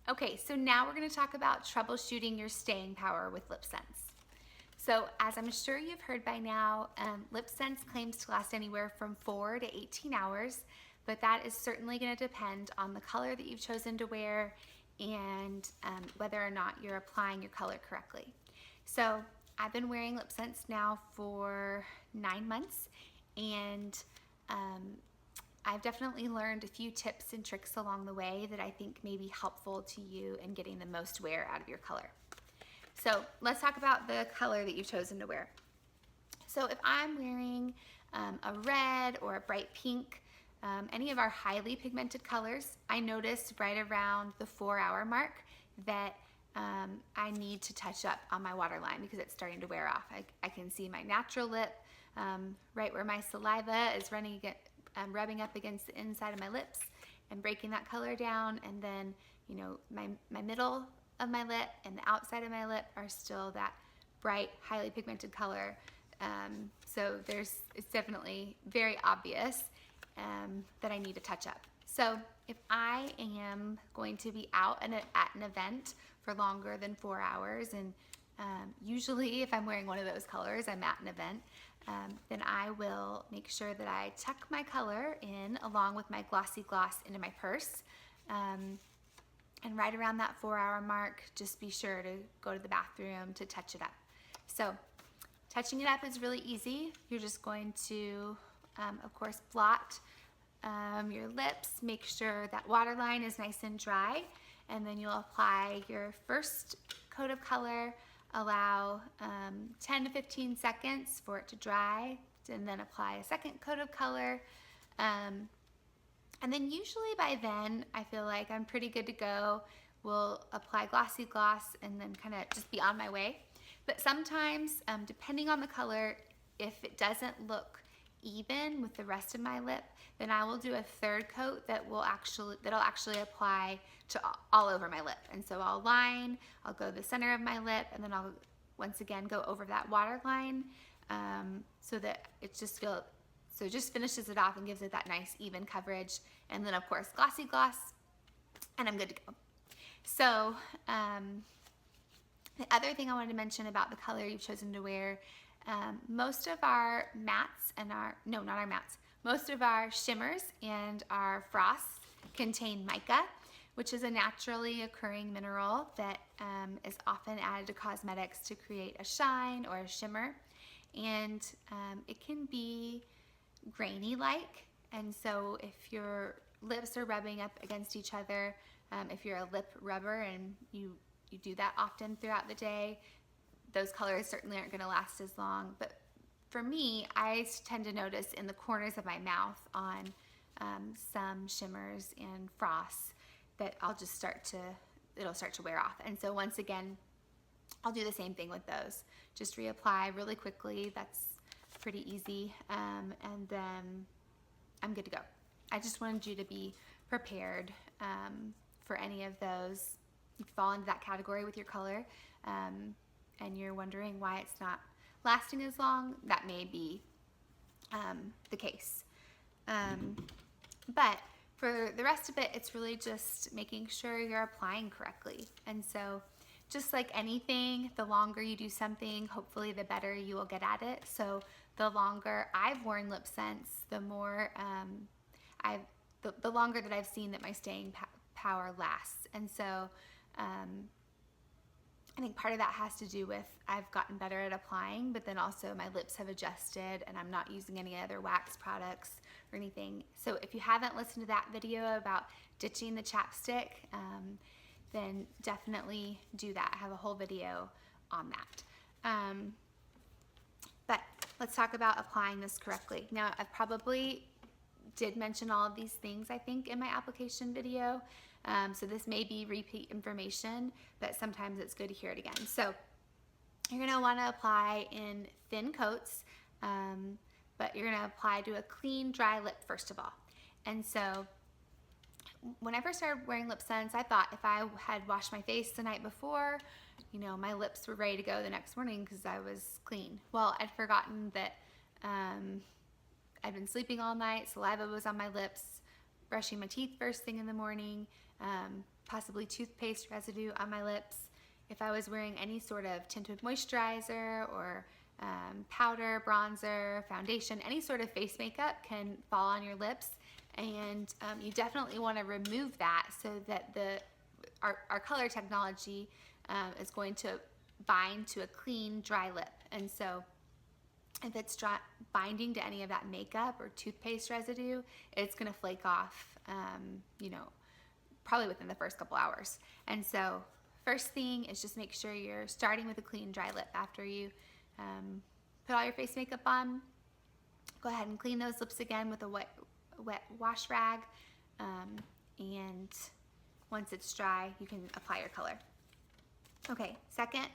Okay, so now we're going to talk about troubleshooting your staying power with LipSense. So as I'm sure you've heard by now, LipSense claims to last anywhere from 4 to 18 hours, but that is certainly going to depend on the color that you've chosen to wear and whether or not you're applying your color correctly. So I've been wearing LipSense now for 9 months, and I've definitely learned a few tips and tricks along the way that I think may be helpful to you in getting the most wear out of your color. So let's talk about the color that you've chosen to wear. So if I'm wearing a red or a bright pink, any of our highly pigmented colors, I noticed right around the 4-hour mark that I need to touch up on my waterline because it's starting to wear off. I can see my natural lip right where my saliva is rubbing up against the inside of my lips and breaking that color down, and then my middle of my lip and the outside of my lip are still that bright, highly pigmented color. So it's definitely very obvious that I need to touch up. So if I am going to be out at an event for longer than 4 hours, and usually if I'm wearing one of those colors, I'm at an event, then I will make sure that I tuck my color in along with my glossy gloss into my purse. And right around that 4-hour mark, just be sure to go to the bathroom to touch it up. So touching it up is really easy. You're just going to, of course, blot your lips, make sure that waterline is nice and dry, and then you'll apply your first coat of color. Allow 10 to 15 seconds for it to dry, and then apply a second coat of color. And then usually by then, I feel like I'm pretty good to go. We'll apply glossy gloss and then kind of just be on my way. But sometimes, depending on the color, if it doesn't look even with the rest of my lip, then I will do a third coat that'll actually apply to all over my lip. And so I'll go to the center of my lip, and then I'll once again go over that water line, so that it just finishes it off and gives it that nice even coverage. And then of course glossy gloss, and I'm good to go. So the other thing I wanted to mention about the color you've chosen to wear, most of our mattes most of our shimmers and our frosts contain mica, which is a naturally occurring mineral that is often added to cosmetics to create a shine or a shimmer. And it can be grainy-like, and so if your lips are rubbing up against each other, if you're a lip rubber and you do that often throughout the day, those colors certainly aren't going to last as long. But for me, I tend to notice in the corners of my mouth on some shimmers and frosts that it'll start to wear off. And so once again, I'll do the same thing with those. Just reapply really quickly. That's pretty easy, and then I'm good to go. I just wanted you to be prepared for any of those. You fall into that category with your color, and you're wondering why it's not lasting as long. That may be the case. But for the rest of it, it's really just making sure you're applying correctly. And so just like anything, the longer you do something, hopefully the better you will get at it. So the longer I've worn LipSense, the more the longer that I've seen that my staying power lasts. And so I think part of that has to do with I've gotten better at applying, but then also my lips have adjusted and I'm not using any other wax products or anything. So if you haven't listened to that video about ditching the chapstick, then definitely do that. I have a whole video on that. But let's talk about applying this correctly. Now, I probably did mention all of these things, I think, in my application video. So this may be repeat information, but sometimes it's good to hear it again. So you're going to want to apply in thin coats, but you're going to apply to a clean, dry lip first of all. And so when I first started wearing LipSense, I thought if I had washed my face the night before, my lips were ready to go the next morning because I was clean. Well, I'd forgotten that I'd been sleeping all night, saliva was on my lips, brushing my teeth first thing in the morning, possibly toothpaste residue on my lips. If I was wearing any sort of tinted moisturizer or powder, bronzer, foundation, any sort of face makeup can fall on your lips, and you definitely want to remove that so that our color technology is going to bind to a clean, dry lip. And so if it's binding to any of that makeup or toothpaste residue, it's going to flake off, you know, probably within the first couple hours. And so first thing is just make sure you're starting with a clean, dry lip. After you put all your face makeup on, go ahead and clean those lips again with a wet wash rag, and once it's dry, you can apply your color. Okay, second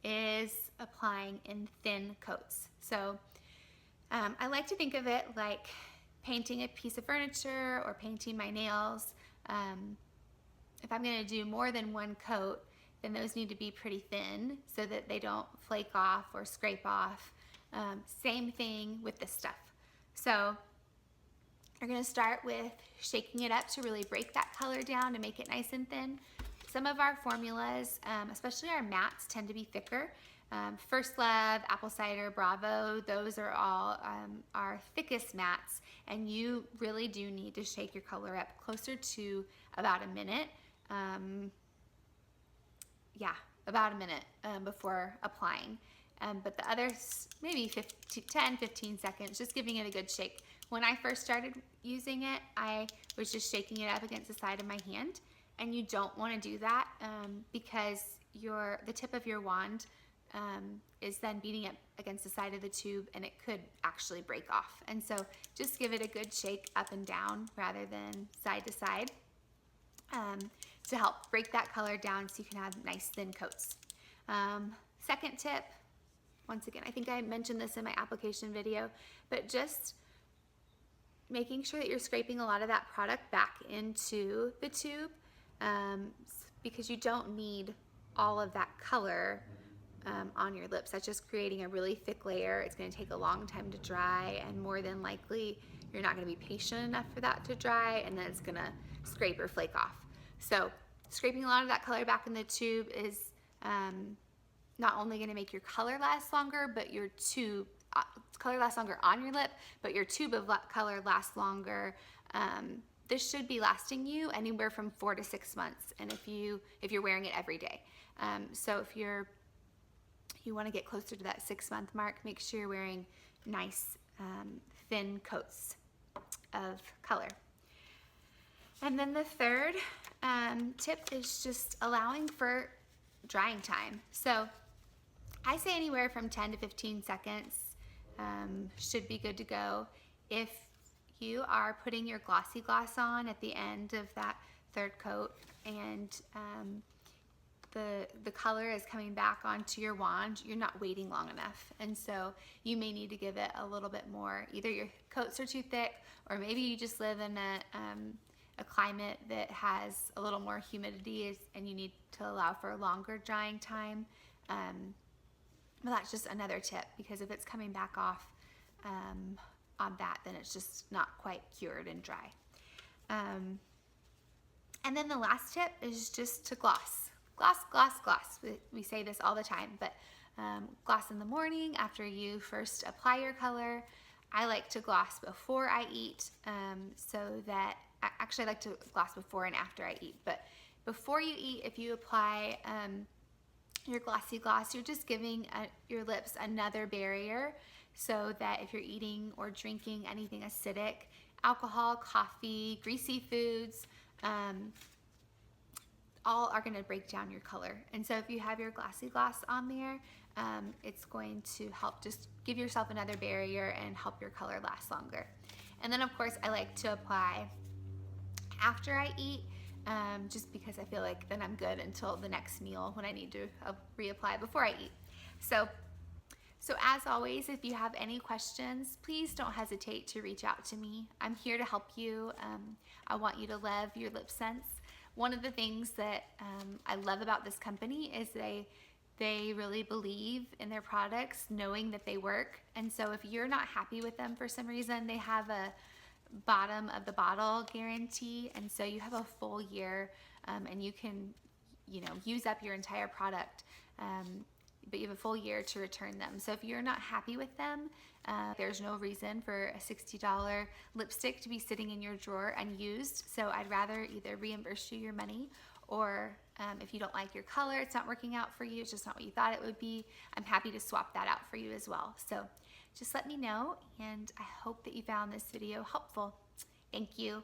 is applying in thin coats. So I like to think of it like painting a piece of furniture or painting my nails. If I'm going to do more than one coat, then those need to be pretty thin so that they don't flake off or scrape off. Same thing with this stuff. So you're going to start with shaking it up to really break that color down and make it nice and thin. Some of our formulas, especially our mattes, tend to be thicker. First Love, Apple Cider, Bravo, those are all our thickest mattes, and you really do need to shake your color up closer to about a minute. Yeah, about a minute before applying. But the others, maybe 10-15 seconds, just giving it a good shake. When I first started using it, I was just shaking it up against the side of my hand, and you don't want to do that because the tip of your wand is then beating it against the side of the tube, and it could actually break off. And so just give it a good shake up and down rather than side to side to help break that color down so you can have nice thin coats. Second tip, once again, I think I mentioned this in my application video, but just making sure that you're scraping a lot of that product back into the tube, because you don't need all of that color on your lips. That's just creating a really thick layer. It's going to take a long time to dry, and more than likely you're not going to be patient enough for that to dry, and then it's going to scrape or flake off. So scraping a lot of that color back in the tube is not only going to make your color last longer, but your tube color lasts longer on your lip, but your tube of color lasts longer. This should be lasting you anywhere from 4 to 6 months, and if you're wearing it every day. So if you want to get closer to that 6-month mark, make sure you're wearing nice thin coats of color. And then the third tip is just allowing for drying time. So I say anywhere from 10 to 15 seconds should be good to go. If you are putting your glossy gloss on at the end of that third coat, and the color is coming back onto your wand, you're not waiting long enough. And so you may need to give it a little bit more. Either your coats are too thick, or maybe you just live in a climate that has a little more humidity and you need to allow for a longer drying time. Well, that's just another tip, because if it's coming back off on that, then it's just not quite cured and dry. And then the last tip is just to gloss. Gloss, gloss, gloss. We say this all the time, but gloss in the morning after you first apply your color. I like to gloss before I eat, so that, actually I like to gloss before and after I eat, but before you eat, if you apply your glossy gloss, you're just giving your lips another barrier, so that if you're eating or drinking anything acidic, alcohol, coffee, greasy foods, all are going to break down your color. And so if you have your glossy gloss on there, it's going to help just give yourself another barrier and help your color last longer. And then of course I like to apply after I eat, just because I feel like then I'm good until the next meal when I need to reapply before I eat. So as always, if you have any questions, please don't hesitate to reach out to me. I'm here to help you. I want you to love your LipSense. One of the things that I love about this company is they really believe in their products, knowing that they work. And so if you're not happy with them for some reason, they have bottom of the bottle guarantee, and so you have a full year, and you can, use up your entire product, but you have a full year to return them. So if you're not happy with them, there's no reason for a $60 lipstick to be sitting in your drawer unused. So I'd rather either reimburse you your money, or if you don't like your color, it's not working out for you, it's just not what you thought it would be, I'm happy to swap that out for you as well. So just let me know, and I hope that you found this video helpful. Thank you.